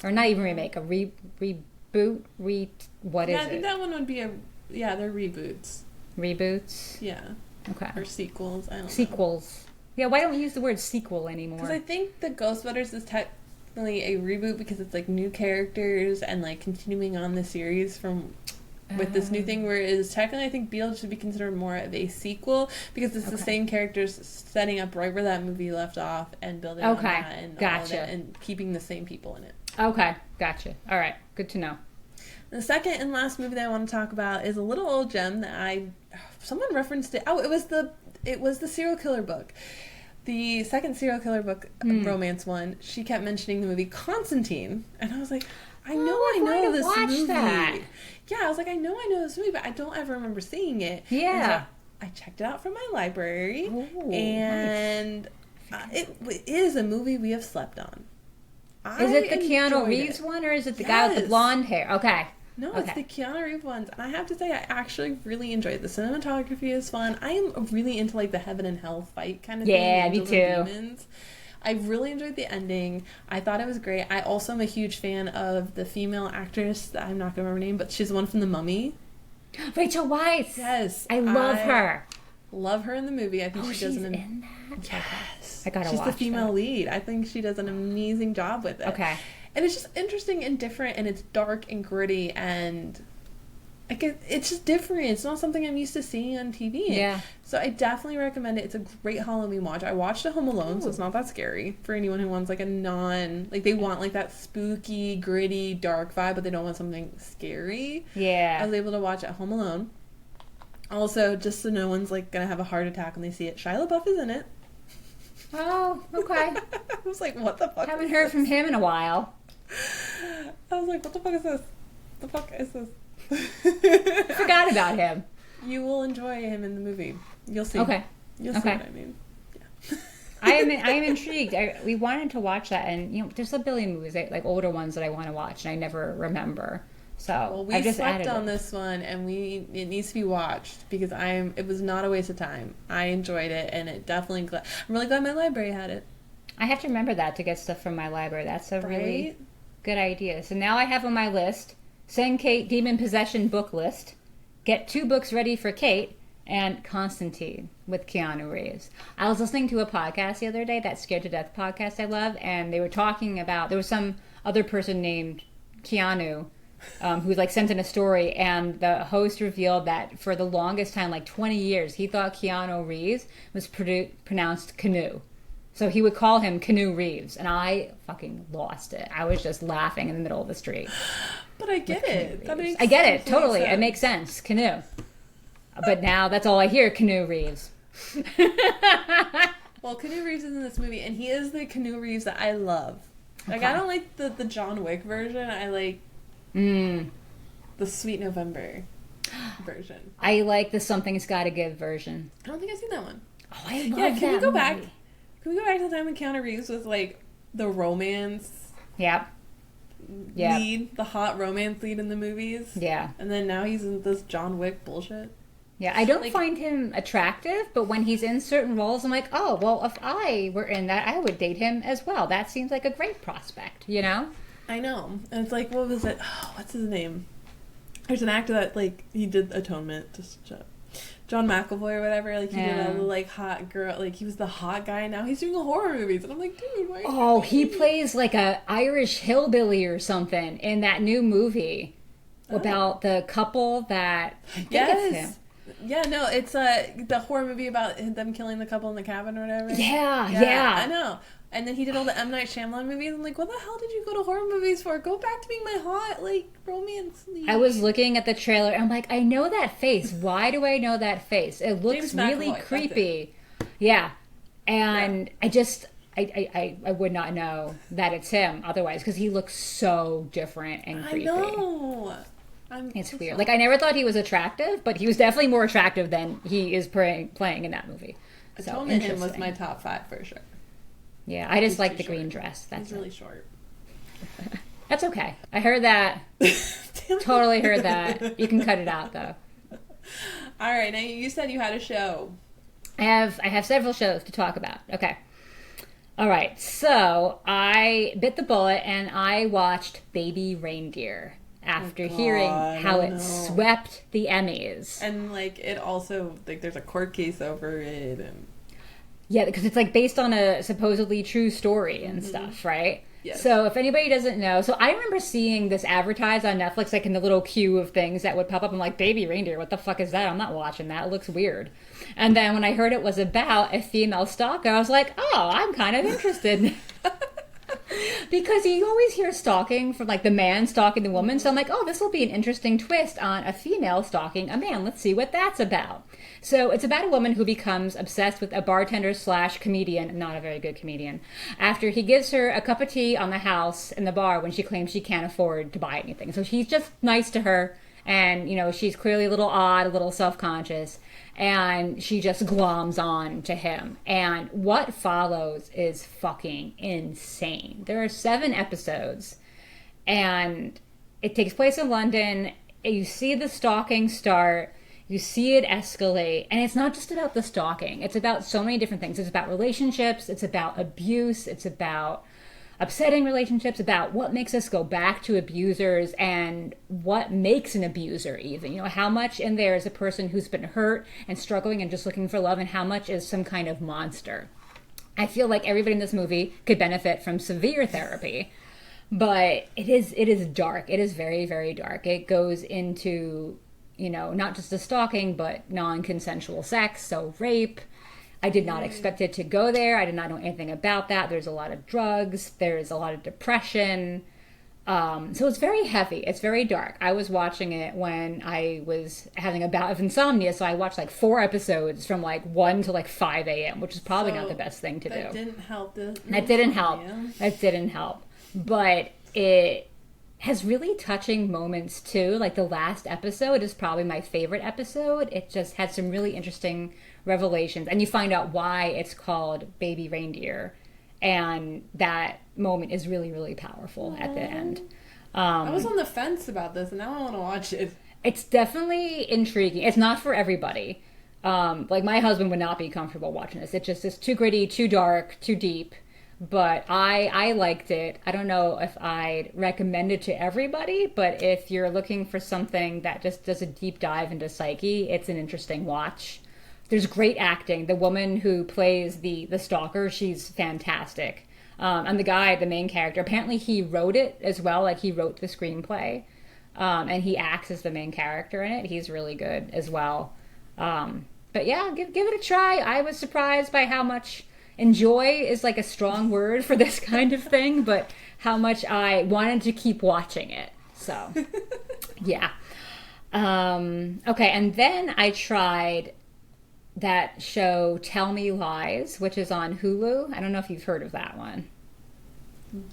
Or not even remake, a reboot? What is it? I think that one would be they're reboots. Reboots? Yeah. Okay. Or sequels, I don't know. Sequels. Yeah, why don't we use the word sequel anymore? Because I think the Ghostbusters is technically a reboot because it's like new characters and like continuing on the series with this new thing, whereas technically I think Beetlejuice should be considered more of a sequel because it's the same characters setting up right where that movie left off and building on that and all of it and keeping the same people in it. Okay, gotcha. All right, good to know. The second and last movie that I want to talk about is a little old gem that someone referenced it. Oh, it was the serial killer book. The second serial killer book, romance one, she kept mentioning the movie Constantine. And I was like, I know this movie. That. Yeah, I was like, I know this movie, but I don't ever remember seeing it. Yeah. So I checked it out from my library. Ooh, and it is a movie we have slept on. Is it the Keanu Reeves one, or is it the guy with the blonde hair? Okay. No, it's the Keanu Reeves ones. And I have to say, I actually really enjoyed it. The cinematography is fun. I am really into like the heaven and hell fight kind of thing. Yeah, me too. Demons. I really enjoyed the ending. I thought it was great. I also am a huge fan of the female actress. I'm not going to remember her name, but she's the one from The Mummy. Rachel Weisz. Yes. I love her. Love her in the movie. I think she does in that? Yes. I gotta She's watch the female that. lead. I think she does an amazing job with it. Okay. And it's just interesting and different, and it's dark and gritty, and it's just different. It's not something I'm used to seeing on TV. Yeah. So I definitely recommend it. It's a great Halloween watch. I watched it Home Alone, so it's not that scary for anyone who wants like they want like that spooky, gritty, dark vibe, but they don't want something scary. Yeah. I was able to watch it Home Alone. Also, just so no one's like gonna have a heart attack when they see it, Shia LaBeouf is in it. Oh, okay. I was like, what the fuck? Haven't heard from him in a while. I was like, what the fuck is this? The fuck is this? Forgot about him. You will enjoy him in the movie. You'll see. Okay. You'll see what I mean. Yeah. I am intrigued. We wanted to watch that, and there's a billion movies, like older ones that I want to watch, and I never remember. So we just slept on this one, and it needs to be watched because it was not a waste of time. I enjoyed it, and it definitely. I'm really glad my library had it. I have to remember that to get stuff from my library. That's a really good idea. So now I have on my list: send Kait Demon Possession book list, get 2 books ready for Kait, and Constantine with Keanu Reeves. I was listening to a podcast the other day, that Scared to Death podcast I love, and they were talking about there was some other person named Keanu. Who like sent in a story, and the host revealed that for the longest time, like 20 years, he thought Keanu Reeves was pronounced Canoe. So he would call him Canoe Reeves, and I fucking lost it. I was just laughing in the middle of the street. But I get it. I get it, totally. Sense. It makes sense, Canoe. But now that's all I hear, Canoe Reeves. Well, Canoe Reeves is in this movie, and he is the Canoe Reeves that I love. Like, I don't like the John Wick version. I like the Sweet November version. I like the Something's Gotta Give version. I don't think I've seen that one. Oh, I love that movie. Can we go back to the time when Keanu Reeves was like the romance lead, the hot romance lead in the movies? Yeah. And then now he's in this John Wick bullshit. Yeah, I don't find him attractive, but when he's in certain roles, I'm like, oh, well, if I were in that, I would date him as well. That seems like a great prospect, you know? I know. And it's like, what was it? Oh, what's his name? There's an actor that, like, he did Atonement. John McAvoy or whatever. Like, he did all the, like, hot girl. Like, he was the hot guy. Now he's doing horror movies. And I'm like, dude, why? Oh, he plays, like, a Irish hillbilly or something in that new movie about the couple that... Yes. Yeah, no, it's the horror movie about them killing the couple in the cabin or whatever. Yeah. I know. And then he did all the M. Night Shyamalan movies. I'm like, what the hell did you go to horror movies for? Go back to being my hot, like, romance lead. I was looking at the trailer, and I'm like, I know that face. Why do I know that face? It looks really creepy. Yeah. And I just... I would not know that it's him otherwise, because he looks so different and creepy. I know. It's weird. Like, I never thought he was attractive, but he was definitely more attractive than he is playing in that movie. Atonement him was my top 5 for sure. Yeah, I just like the green dress. He's really short. That's okay. I heard that. Totally heard that. You can cut it out, though. All right, now you said you had a show. I have several shows to talk about. Okay. All right, so I bit the bullet and I watched Baby Reindeer after hearing how it swept the Emmys. And, like, it also, like, there's a court case over it. And yeah, because it's, like, based on a supposedly true story and stuff, right? Yes. So if anybody doesn't know, so I remember seeing this advertised on Netflix, like, in the little queue of things that would pop up. I'm like, Baby Reindeer, what the fuck is that? I'm not watching that. It looks weird. And then when I heard it was about a female stalker, I was like, oh, I'm kind of interested. Because you always hear stalking from like the man stalking the woman. So I'm like, oh, this will be an interesting twist on a female stalking a man. Let's see what that's about. So it's about a woman who becomes obsessed with a bartender slash comedian, not a very good comedian, after he gives her a cup of tea on the house in the bar when she claims she can't afford to buy anything. So he's just nice to her. And, you know, she's clearly a little odd, a little self-conscious. And she just gloms on to him. And what follows is fucking insane. There are 7 episodes. And it takes place in London. You see the stalking start. You see it escalate. And it's not just about the stalking. It's about so many different things. It's about relationships. It's about abuse. It's about upsetting relationships, about what makes us go back to abusers and what makes an abuser even. You know, how much in there is a person who's been hurt and struggling and just looking for love, and how much is some kind of monster. I feel like everybody in this movie could benefit from severe therapy, but it is dark. It is very, very dark. It goes into, you know, not just the stalking, but non-consensual sex, so rape. I did not expect it to go there. I did not know anything about that. There's a lot of drugs. There's a lot of depression. So it's very heavy. It's very dark. I was watching it when I was having a bout of insomnia, so I watched like 4 episodes from like 1 to like 5 a.m., which is probably not the best thing to do. That didn't help. That didn't help. But it has really touching moments too. Like the last episode is probably my favorite episode. It just had some really interesting revelations, and you find out why it's called Baby Reindeer, and that moment is really, really powerful at the end. I was on the fence about this, and now I want to watch it. It's definitely intriguing. It's not for everybody. Like my husband would not be comfortable watching this. It's too gritty, too dark, too deep. But I liked it. I don't know if I'd recommend it to everybody, but if you're looking for something that just does a deep dive into psyche, it's an interesting watch. There's great acting. The woman who plays the stalker, she's fantastic. And the guy, the main character, apparently he wrote it as well. Like he wrote the screenplay. And he acts as the main character in it. He's really good as well. But yeah, give it a try. I was surprised by how much enjoy is like a strong word for this kind of thing, but how much I wanted to keep watching it. So, yeah. Okay, and then I tried that show Tell Me Lies, which is on Hulu. I don't know if you've heard of that one.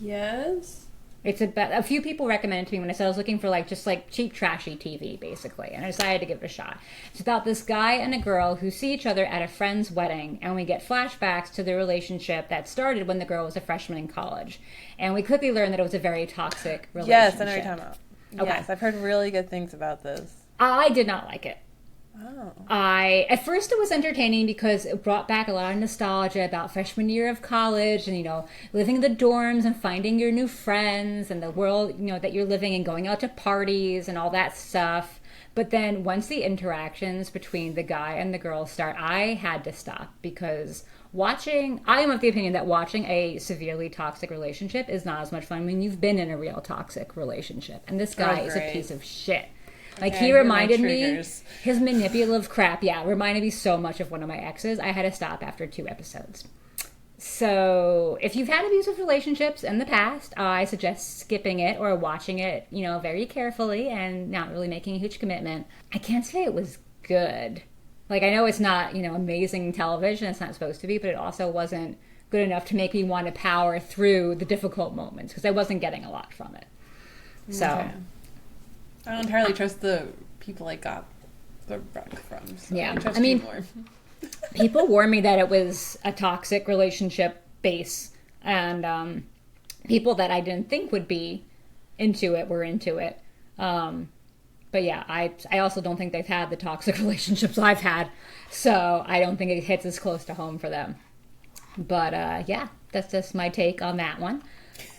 Yes. It's about, a few people recommended it to me when I said I was looking for like just like cheap trashy TV basically, and I decided to give it a shot. It's about this guy and a girl who see each other at a friend's wedding, and we get flashbacks to the relationship that started when the girl was a freshman in college, and we quickly learn that it was a very toxic relationship. Yes, I know what you're talking about. Okay. Yes, I've heard really good things about this. I did not like it. Oh. At first it was entertaining because it brought back a lot of nostalgia about freshman year of college and, you know, living in the dorms and finding your new friends and the world, you know, that you're living in, going out to parties and all that stuff. But then once the interactions between the guy and the girl start, I had to stop because I am of the opinion that watching a severely toxic relationship is not as much fun when you've been in a real toxic relationship. And this guy is a piece of shit. Like, okay, he reminded me, his manipulative crap, reminded me so much of one of my exes. I had to stop after 2 episodes. So, if you've had abusive relationships in the past, I suggest skipping it or watching it, you know, very carefully and not really making a huge commitment. I can't say it was good. Like, I know it's not, you know, amazing television, it's not supposed to be, but it also wasn't good enough to make me want to power through the difficult moments, because I wasn't getting a lot from it. So... Okay. I don't entirely trust the people I got the rug from. So yeah, I trust you more. People warned me that it was a toxic relationship base, and people that I didn't think would be into it were into it. But yeah, I also don't think they've had the toxic relationships I've had, so I don't think it hits as close to home for them. But yeah, that's just my take on that one.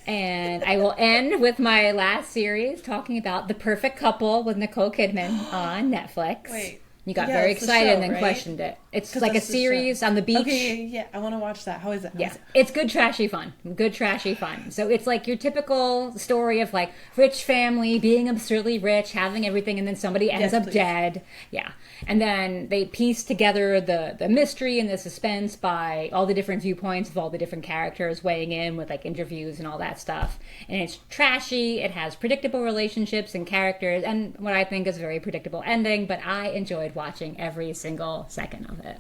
And I will end with my last series talking about The Perfect Couple with Nicole Kidman on Netflix. Wait, You got Yeah, very it's the excited show, and then right? questioned it. It's 'Cause like a that's the series show. on the beach. Okay, yeah. I want to watch that. How is it? How Yeah, is it? it's good, trashy fun. Good, trashy fun. So it's like your typical story of like rich family being absurdly rich, having everything, and then somebody ends Yes, up please. dead. Yeah, and then they piece together the mystery and the suspense by all the different viewpoints of all the different characters weighing in with like interviews and all that stuff. And it's trashy. It has predictable relationships and characters, and what I think is a very predictable ending. But I enjoyed watching every single second of it.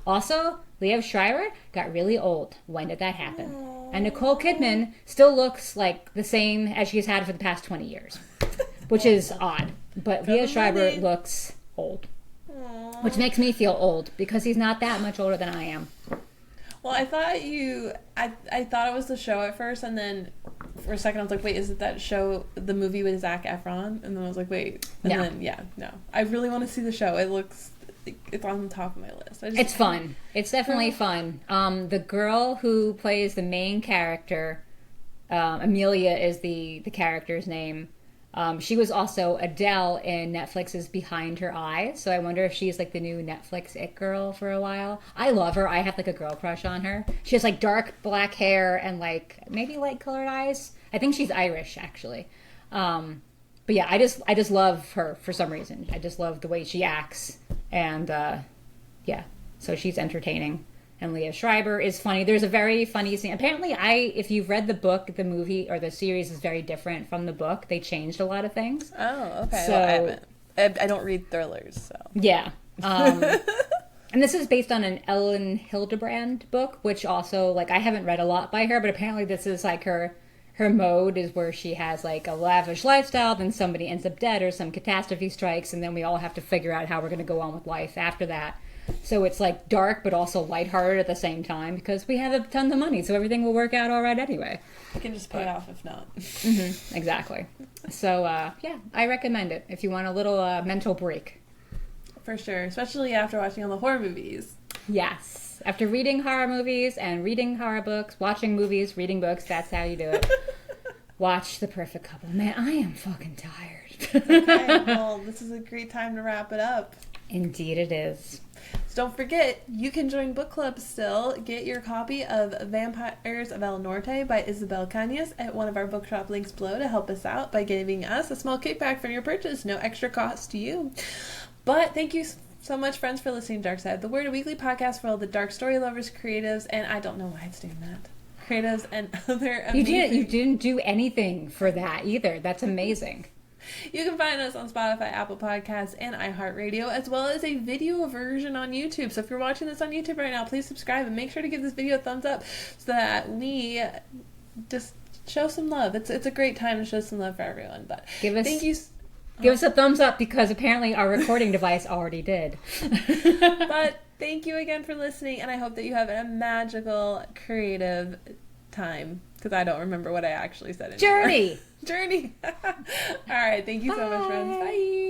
Also, Liev Schreiber got really old. When did that happen? And Nicole Kidman still looks like the same as she's had for the past 20 years, which is odd. But Liev Schreiber looks old, which makes me feel old because he's not that much older than I am. Well, I thought I thought it was the show at first, and then for a second I was like, wait, is it that show, the movie with Zac Efron? And then I was like, wait. And No. then, yeah, no. I really want to see the show. It's on the top of my list. It's fun. It's definitely fun. The girl who plays the main character, Amelia is the character's name. She was also Adele in Netflix's Behind Her Eyes, so I wonder if she's like the new Netflix it girl for a while. I love her. I have like a girl crush on her. She has like dark black hair and like maybe light colored eyes. I think she's Irish actually. But yeah, I just love her for some reason. I just love the way she acts, and yeah, so she's entertaining. And Liev Schreiber is funny. There's a very funny scene. Apparently, if you've read the book, the movie or the series is very different from the book. They changed a lot of things. Oh, okay. So, well, I haven't. I don't read thrillers, so. Yeah. And this is based on an Ellen Hildebrand book, which also, like, I haven't read a lot by her, but apparently this is like her mode is where she has like a lavish lifestyle, then somebody ends up dead or some catastrophe strikes, and then we all have to figure out how we're going to go on with life after that. So it's like dark but also lighthearted at the same time because we have a ton of money, so everything will work out all right anyway. You can just pay off if not. Exactly. So yeah, I recommend it if you want a little mental break. For sure, especially after watching all the horror movies. Yes. After reading horror movies and reading horror books, watching movies, reading books, that's how you do it. Watch The Perfect Couple. Man, I am fucking tired. Okay, well, this is a great time to wrap it up. Indeed it is. So don't forget, you can join book club still. Get your copy of Vampires of El Norte by Isabel Cañas at one of our bookshop links below to help us out by giving us a small kickback for your purchase. No extra cost to you. But thank you so much, friends, for listening to Dark Side of the Word, a weekly podcast for all the dark story lovers, creatives, and I don't know why it's doing that. Creatives and other amazing... You didn't do anything for that either. That's amazing. You can find us on Spotify, Apple Podcasts, and iHeartRadio, as well as a video version on YouTube. So if you're watching this on YouTube right now, please subscribe and make sure to give this video a thumbs up so that we just show some love. It's a great time to show some love for everyone. But thank you. Give us a thumbs up because apparently our recording device already did. But thank you again for listening, and I hope that you have a magical, creative time. Because I don't remember what I actually said anymore. Journey! Journey! All right, thank you so much, friends. Bye!